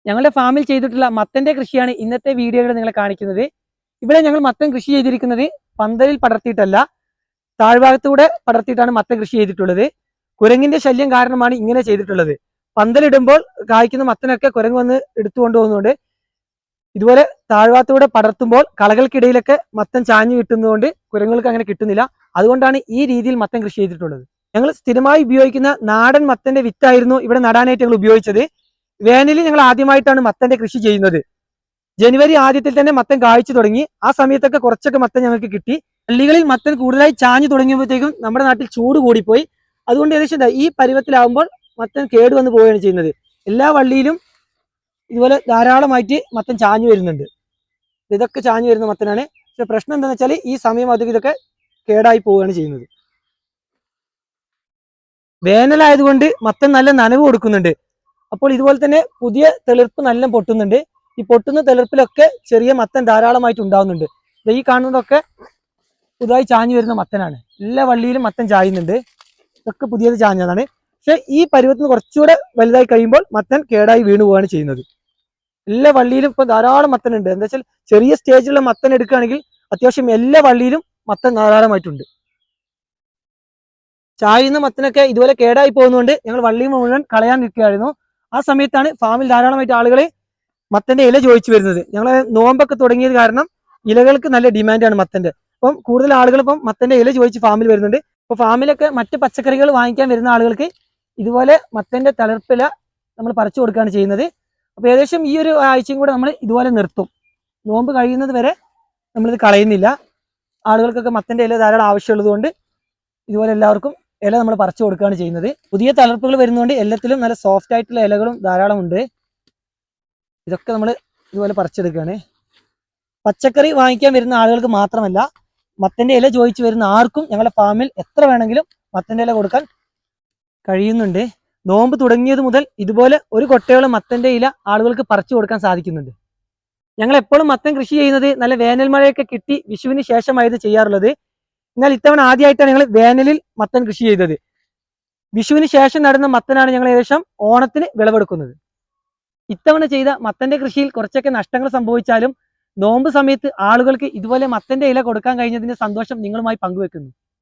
ഞങ്ങളുടെ ഫാമിൽ ചെയ്തിട്ടുള്ള മത്തന്റെ കൃഷിയാണ് ഇന്നത്തെ വീഡിയോയിൽ നിങ്ങളെ കാണിക്കുന്നത്. ഇവിടെ ഞങ്ങൾ മത്തൻ കൃഷി ചെയ്തിരിക്കുന്നത് പന്തലിൽ പടർത്തിയിട്ടല്ല, താഴ്ഭാഗത്തൂടെ പടർത്തിയിട്ടാണ് മത്തൻ കൃഷി ചെയ്തിട്ടുള്ളത്. കുരങ്ങിന്റെ ശല്യം കാരണമാണ് ഇങ്ങനെ ചെയ്തിട്ടുള്ളത്. പന്തലിടുമ്പോൾ കായ്ക്കുന്ന മത്തനൊക്കെ കുരങ്ങ് വന്ന് എടുത്തുകൊണ്ട് പോകുന്നുണ്ട്. ഇതുപോലെ താഴ്ഭാഗത്തൂടെ പടർത്തുമ്പോൾ കളകൾക്കിടയിലൊക്കെ മത്തൻ ചാഞ്ഞു കിട്ടുന്നതുകൊണ്ട് കുരങ്ങൾക്ക് അങ്ങനെ കിട്ടുന്നില്ല. അതുകൊണ്ടാണ് ഈ രീതിയിൽ മത്തൻ കൃഷി ചെയ്തിട്ടുള്ളത്. ഞങ്ങൾ സ്ഥിരമായി ഉപയോഗിക്കുന്ന നാടൻ മത്തന്റെ വിത്തായിരുന്നു ഇവിടെ നടാനായിട്ട് ഞങ്ങൾ ഉപയോഗിച്ചത്. വേനലിൽ ഞങ്ങൾ ആദ്യമായിട്ടാണ് മത്തന്റെ കൃഷി ചെയ്യുന്നത്. ജനുവരി ആദ്യത്തിൽ തന്നെ മത്തൻ കായ്ച്ചു തുടങ്ങി. ആ സമയത്തൊക്കെ കുറച്ചൊക്കെ മത്തൻ ഞങ്ങൾക്ക് കിട്ടി. പള്ളികളിൽ മത്തൻ കൂടുതലായി ചാഞ്ഞു തുടങ്ങിയപ്പോഴത്തേക്കും നമ്മുടെ നാട്ടിൽ ചൂട് കൂടിപ്പോയി. അതുകൊണ്ട് ഏകദേശം ഈ പരുവത്തിലാവുമ്പോൾ മത്തൻ കേടുവന്ന് പോവുകയാണ് ചെയ്യുന്നത്. എല്ലാ വള്ളിയിലും ഇതുപോലെ ധാരാളമായിട്ട് മത്തൻ ചാഞ്ഞു വരുന്നുണ്ട്. ഇതൊക്കെ ചാഞ്ഞു വരുന്ന മത്തനാണ്. പക്ഷെ പ്രശ്നം എന്താണെന്ന് വെച്ചാൽ ഈ സമയം അധികം ഇതൊക്കെ കേടായി പോവുകയാണ് ചെയ്യുന്നത്. വേനലായതുകൊണ്ട് മത്തൻ നല്ല നനവ് കൊടുക്കുന്നുണ്ട്. അപ്പോൾ ഇതുപോലെ തന്നെ പുതിയ തെളിർപ്പ് നല്ല പൊട്ടുന്നുണ്ട്. ഈ പൊട്ടുന്ന തെളിർപ്പിലൊക്കെ ചെറിയ മത്തൻ ധാരാളമായിട്ട് ഉണ്ടാവുന്നുണ്ട്. ഈ കാണുന്നതൊക്കെ പുതുതായി ചാഞ്ഞു വരുന്ന മത്തനാണ്. എല്ലാ വള്ളിയിലും മത്തൻ ചായുന്നുണ്ട്. ഇതൊക്കെ പുതിയത് ചാഞ്ഞതാണ്. പക്ഷെ ഈ പരുവത്തിന് കുറച്ചുകൂടെ വലുതായി കഴിയുമ്പോൾ മത്തൻ കേടായി വീണു പോവുകയാണ് ചെയ്യുന്നത്. എല്ലാ വള്ളിയിലും ഇപ്പൊ ധാരാളം മത്തൻ ഉണ്ട്. എന്താ വെച്ചാൽ ചെറിയ സ്റ്റേജിലുള്ള മത്തൻ എടുക്കുകയാണെങ്കിൽ അത്യാവശ്യം എല്ലാ വള്ളിയിലും മത്തൻ ധാരാളമായിട്ടുണ്ട്. ചായുന്ന മത്തനൊക്കെ ഇതുപോലെ കേടായി പോകുന്നതുകൊണ്ട് ഞങ്ങൾ വള്ളി മുഴുവൻ കളയാൻ നിൽക്കുകയായിരുന്നു. ആ സമയത്താണ് ഫാമിൽ ധാരാളമായിട്ട് ആളുകൾ മത്തന്റെ ഇല ചോദിച്ചു വരുന്നത്. ഞങ്ങൾ നോമ്പൊക്കെ തുടങ്ങിയത് കാരണം ഇലകൾക്ക് നല്ല ഡിമാൻഡാണ് മത്തന്റെ. അപ്പം കൂടുതൽ ആളുകൾ ഇപ്പം മത്തന്റെ ഇല ചോദിച്ച് ഫാമിൽ വരുന്നുണ്ട്. ഇപ്പൊ ഫാമിലൊക്കെ മറ്റ് പച്ചക്കറികൾ വാങ്ങിക്കാൻ വരുന്ന ആളുകൾക്ക് ഇതുപോലെ മത്തന്റെ തളിർപ്പില നമ്മൾ പറിച്ചു കൊടുക്കുകയാണ് ചെയ്യുന്നത്. അപ്പോൾ ഏകദേശം ഈ ഒരു ആഴ്ചയും കൂടെ നമ്മൾ ഇതുപോലെ നിർത്തും. നോമ്പ് കഴിയുന്നത് വരെ നമ്മളിത് കളയുന്നില്ല. ആളുകൾക്കൊക്കെ മത്തന്റെ ഇല ധാരാളം ആവശ്യമുള്ളത് കൊണ്ട് ഇതുപോലെ എല്ലാവർക്കും ഇല നമ്മൾ പറിച്ചു കൊടുക്കുകയാണ് ചെയ്യുന്നത്. പുതിയ തളിർപ്പുകൾ വരുന്നതുകൊണ്ട് എല്ലാത്തിലും നല്ല സോഫ്റ്റ് ആയിട്ടുള്ള ഇലകളും ധാരാളം ഉണ്ട്. ഇതൊക്കെ നമ്മൾ ഇതുപോലെ പറിച്ചെടുക്കുകയാണ്. പച്ചക്കറി വാങ്ങിക്കാൻ വരുന്ന ആളുകൾക്ക് മാത്രമല്ല, മത്തന്റെ ഇല ചോദിച്ചു വരുന്ന ആർക്കും ഞങ്ങളുടെ ഫാമിൽ എത്ര വേണമെങ്കിലും മത്തന്റെ ഇല കൊടുക്കാൻ കഴിയുന്നുണ്ട്. നോമ്പ് തുടങ്ങിയത് മുതൽ ഇതുപോലെ ഒരു കൊട്ടയോളം മത്തന്റെ ഇല ആളുകൾക്ക് പറിച്ചു കൊടുക്കാൻ സാധിക്കുന്നുണ്ട്. ഞങ്ങൾ എപ്പോഴും മത്തൻ കൃഷി ചെയ്യുന്നത് നല്ല വേനൽ മഴയൊക്കെ കിട്ടി വിഷുവിന് ശേഷമായത് ചെയ്യാറുള്ളത്. എന്നാൽ ഇത്തവണ ആദ്യമായിട്ടാണ് ഞങ്ങൾ വേനലിൽ മത്തൻ കൃഷി ചെയ്തത്. വിഷുവിന് ശേഷം നടുന്ന മത്തനാണ് ഞങ്ങൾ ഏകദേശം ഓണത്തിന് വിളവെടുക്കുന്നത്. ഇത്തവണ ചെയ്ത മത്തന്റെ കൃഷിയിൽ കുറച്ചൊക്കെ നഷ്ടങ്ങൾ സംഭവിച്ചാലും നോമ്പ് സമയത്ത് ആളുകൾക്ക് ഇതുപോലെ മത്തന്റെ ഇല കൊടുക്കാൻ കഴിഞ്ഞതിന്റെ സന്തോഷം നിങ്ങളുമായി പങ്കുവെക്കുന്നു.